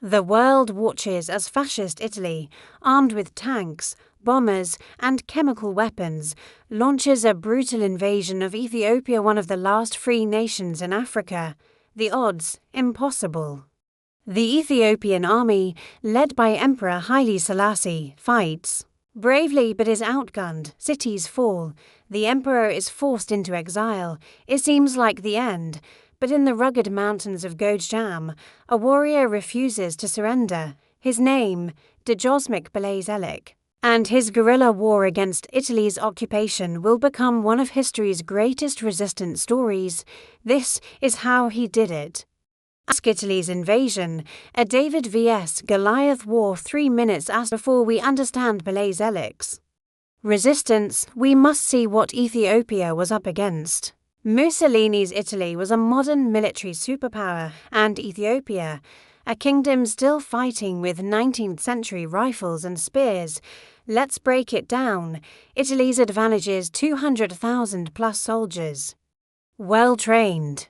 The world watches as fascist Italy, armed with tanks, bombers, and chemical weapons, launches a brutal invasion of Ethiopia, one of the last free nations in Africa. The odds, impossible. The Ethiopian army, led by Emperor Haile Selassie, fights bravely but is outgunned. Cities fall. The emperor is forced into exile. It seems like the end. But in the rugged mountains of Gojjam, a warrior refuses to surrender. His name, Belay Zeleke, and his guerrilla war against Italy's occupation will become one of history's greatest resistance stories. This is how he did it. Ask Italy's invasion, a David vs. Goliath war 3 minutes asked before we understand Belay Zeleke's resistance, we must see what Ethiopia was up against. Mussolini's Italy was a modern military superpower, and Ethiopia, a kingdom still fighting with 19th century rifles and spears. Let's break it down. Italy's advantage is 200,000 plus soldiers. Well trained.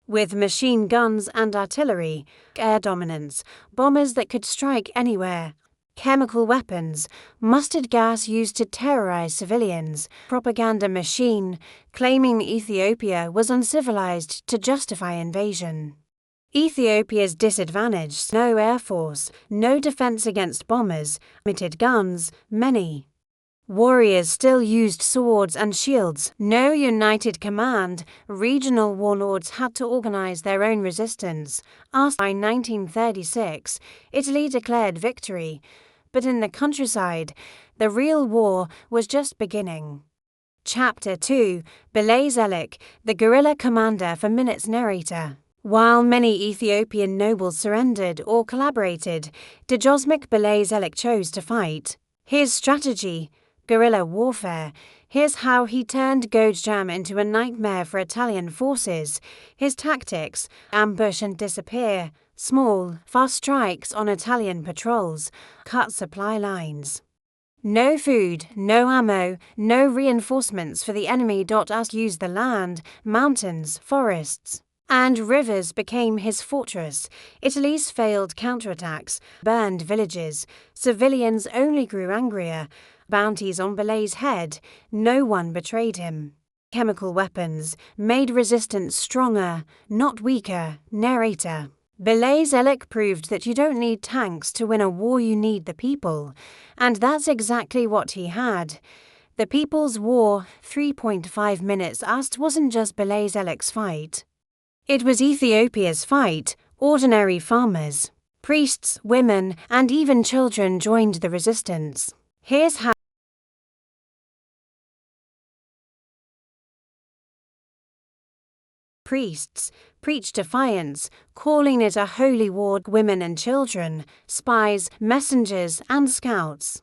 With machine guns and artillery, air dominance, bombers that could strike anywhere, chemical weapons, mustard gas used to terrorize civilians, propaganda machine, claiming Ethiopia was uncivilized to justify invasion. Ethiopia's disadvantage: no air force, no defense against bombers, limited guns, many warriors still used swords and shields, no united command, regional warlords had to organize their own resistance. By 1936, Italy declared victory, but in the countryside, the real war was just beginning. Chapter 2: Belay Zeleke, the guerrilla commander for minutes. Narrator. While many Ethiopian nobles surrendered or collaborated, Belay Zeleke chose to fight. His strategy: guerrilla warfare. Here's how he turned Gojjam into a nightmare for Italian forces. His tactics: ambush and disappear, small, fast strikes on Italian patrols, cut supply lines. No food, no ammo, no reinforcements for the enemy. Us used the land, mountains, forests, and rivers became his fortress. Italy's failed counterattacks burned villages. Civilians only grew angrier. Bounties on Belay's head, no one betrayed him. Chemical weapons made resistance stronger, not weaker. Narrator. Belay Zeleke proved that you don't need tanks to win a war, you need the people. And that's exactly what he had. The People's War, 3.5 minutes asked, wasn't just Belay Zeleke's fight. It was Ethiopia's fight. Ordinary farmers, priests, women, and even children joined the resistance. Here's how. Priests preached defiance, calling it a holy war. Women and children, spies, messengers, and scouts.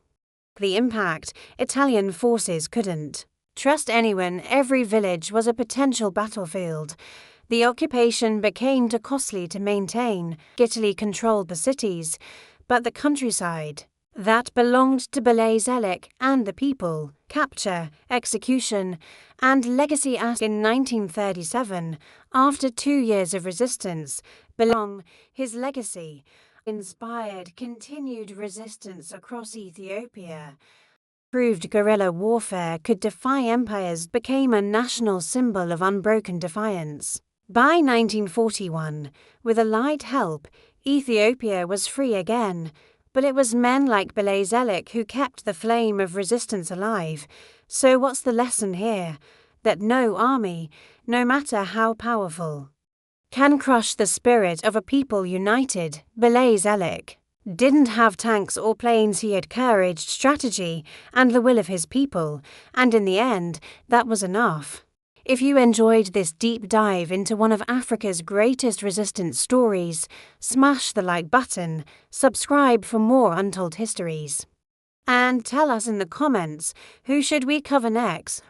The impact: Italian forces couldn't trust anyone. Every village was a potential battlefield. The occupation became too costly to maintain. Italy controlled the cities, but the countryside, that belonged to Belay Zeleke and the people. Capture, execution, and legacy. In 1937, after 2 years of resistance, his legacy inspired continued resistance across Ethiopia. Proved guerrilla warfare could defy empires, became a national symbol of unbroken defiance. By 1941, with Allied help, Ethiopia was free again. But it was men like Belay Zeleke who kept the flame of resistance alive. So what's the lesson here? That no army, no matter how powerful, can crush the spirit of a people united. Belay Zeleke didn't have tanks or planes. He had courage, strategy, and the will of his people. And in the end, that was enough. If you enjoyed this deep dive into one of Africa's greatest resistance stories, smash the like button, subscribe for more untold histories. And tell us in the comments, who should we cover next?